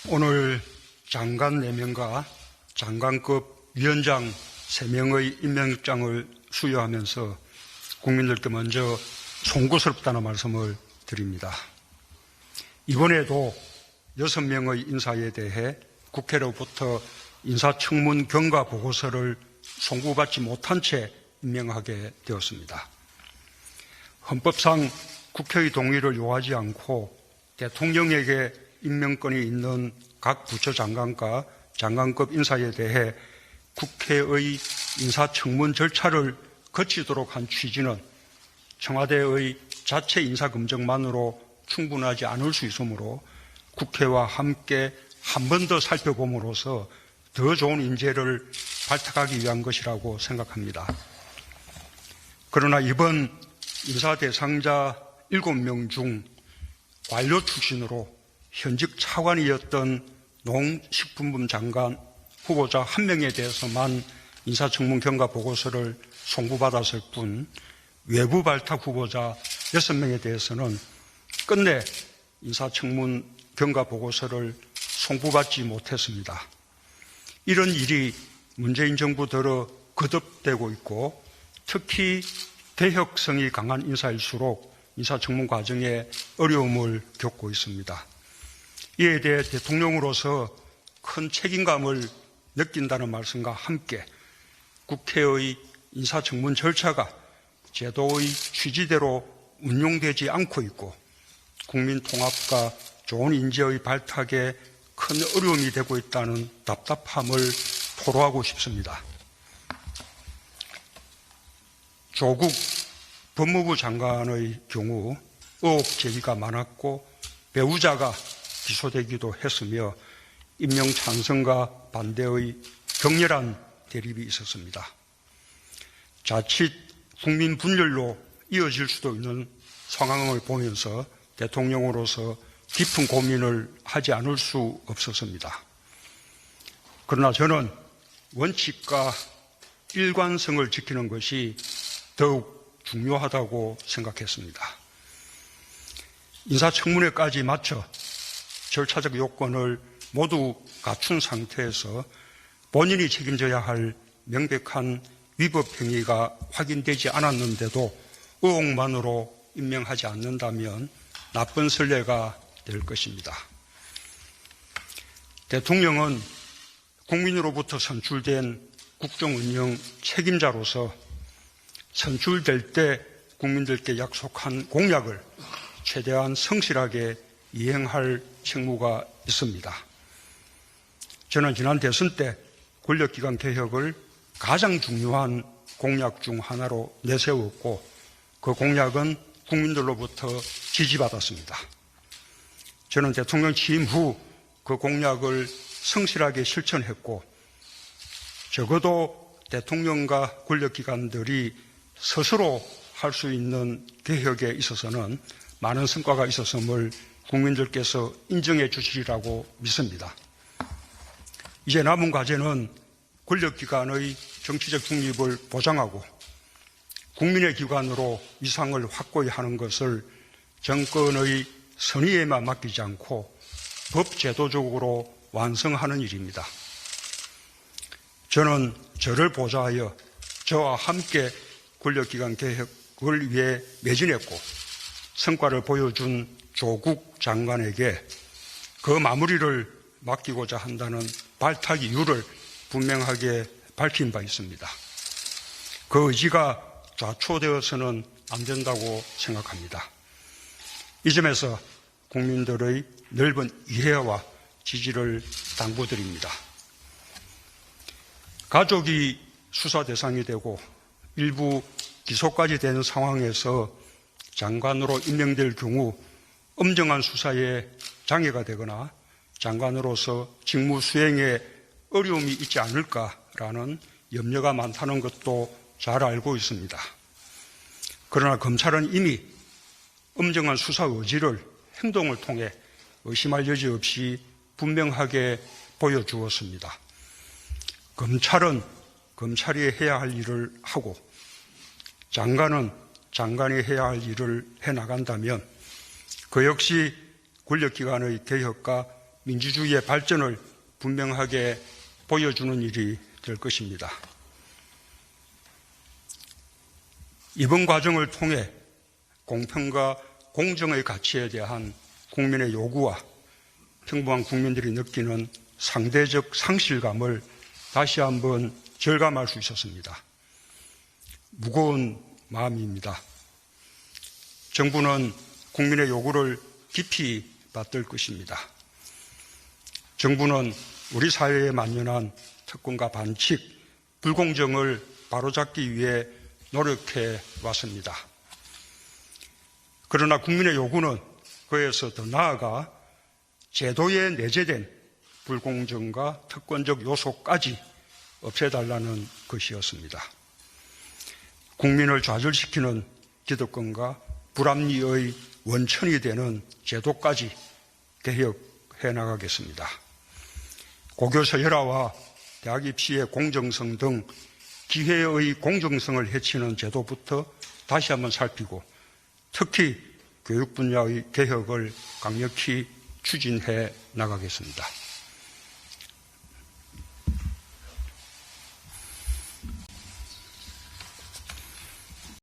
오늘 장관 4명과 장관급 위원장 3명의 임명장을 수여하면서 국민들께 먼저 송구스럽다는 말씀을 드립니다. 이번에도 6명의 인사에 대해 국회로부터 인사청문 경과 보고서를 송구받지 못한 채 임명하게 되었습니다. 헌법상 국회의 동의를 요하지 않고 대통령에게 임명권이 있는 각 부처 장관과 장관급 인사에 대해 국회의 인사청문 절차를 거치도록 한 취지는 청와대의 자체 인사검증만으로 충분하지 않을 수 있으므로 국회와 함께 한 번 더 살펴봄으로써 더 좋은 인재를 발탁하기 위한 것이라고 생각합니다. 그러나 이번 인사 대상자 7명 중 관료 출신으로 현직 차관이었던 농식품부 장관 후보자 1명에 대해서만 인사청문 경과 보고서를 송구받았을 뿐 외부 발탁 후보자 6명에 대해서는 끝내 인사청문 경과 보고서를 송구받지 못했습니다. 이런 일이 문재인 정부 들어 거듭되고 있고 특히 개혁성이 강한 인사일수록 인사청문 과정에 어려움을 겪고 있습니다. 이에 대해 대통령으로서 큰 책임감을 느낀다는 말씀과 함께 국회의 인사청문 절차가 제도의 취지대로 운용되지 않고 있고 국민 통합과 좋은 인재의 발탁에 큰 어려움이 되고 있다는 답답함을 토로하고 싶습니다. 조국 법무부 장관의 경우 의혹 제기가 많았고 배우자가 기소되기도 했으며 임명 찬성과 반대의 격렬한 대립이 있었습니다. 자칫 국민 분열로 이어질 수도 있는 상황을 보면서 대통령으로서 깊은 고민을 하지 않을 수 없었습니다. 그러나 저는 원칙과 일관성을 지키는 것이 더욱 중요하다고 생각했습니다. 인사청문회까지 마쳐 절차적 요건을 모두 갖춘 상태에서 본인이 책임져야 할 명백한 위법 행위가 확인되지 않았는데도 의혹만으로 임명하지 않는다면 나쁜 선례가 될 것입니다. 대통령은 국민으로부터 선출된 국정운영 책임자로서 선출될 때 국민들께 약속한 공약을 최대한 성실하게 이행할 책무가 있습니다. 저는 지난 대선 때 권력기관 개혁을 가장 중요한 공약 중 하나로 내세웠고 그 공약은 국민들로부터 지지받았습니다. 저는 대통령 취임 후 그 공약을 성실하게 실천했고 적어도 대통령과 권력기관들이 스스로 할 수 있는 개혁에 있어서는 많은 성과가 있었음을 국민들께서 인정해 주시리라고 믿습니다. 이제 남은 과제는 권력기관의 정치적 중립을 보장하고 국민의 기관으로 위상을 확고히 하는 것을 정권의 선의에만 맡기지 않고 법제도적으로 완성하는 일입니다. 저는 저를 보좌하여 저와 함께 권력기관 개혁을 위해 매진했고 성과를 보여준 조국 장관에게 그 마무리를 맡기고자 한다는 발탁 이유를 분명하게 밝힌 바 있습니다. 그 의지가 좌초되어서는 안 된다고 생각합니다. 이 점에서 국민들의 넓은 이해와 지지를 당부드립니다. 가족이 수사 대상이 되고 일부 기소까지 되는 상황에서 장관으로 임명될 경우 엄정한 수사에 장애가 되거나 장관으로서 직무 수행에 어려움이 있지 않을까라는 염려가 많다는 것도 잘 알고 있습니다. 그러나 검찰은 이미 엄정한 수사 의지를 행동을 통해 의심할 여지 없이 분명하게 보여주었습니다. 검찰은 검찰이 해야 할 일을 하고 장관은 장관이 해야 할 일을 해나간다면 그 역시 권력기관의 개혁과 민주주의의 발전을 분명하게 보여주는 일이 될 것입니다. 이번 과정을 통해 공평과 공정의 가치에 대한 국민의 요구와 평범한 국민들이 느끼는 상대적 상실감을 다시 한번 절감할 수 있었습니다. 무거운 마음입니다. 정부는 국민의 요구를 깊이 받들 것입니다. 정부는 우리 사회에 만연한 특권과 반칙, 불공정을 바로잡기 위해 노력해 왔습니다. 그러나 국민의 요구는 그에서 더 나아가 제도에 내재된 불공정과 특권적 요소까지 없애달라는 것이었습니다. 국민을 좌절시키는 기득권과 불합리의 원천이 되는 제도까지 개혁해 나가겠습니다. 고교서 혈화와 대학 입시의 공정성 등 기회의 공정성을 해치는 제도부터 다시 한번 살피고 특히 교육 분야의 개혁을 강력히 추진해 나가겠습니다.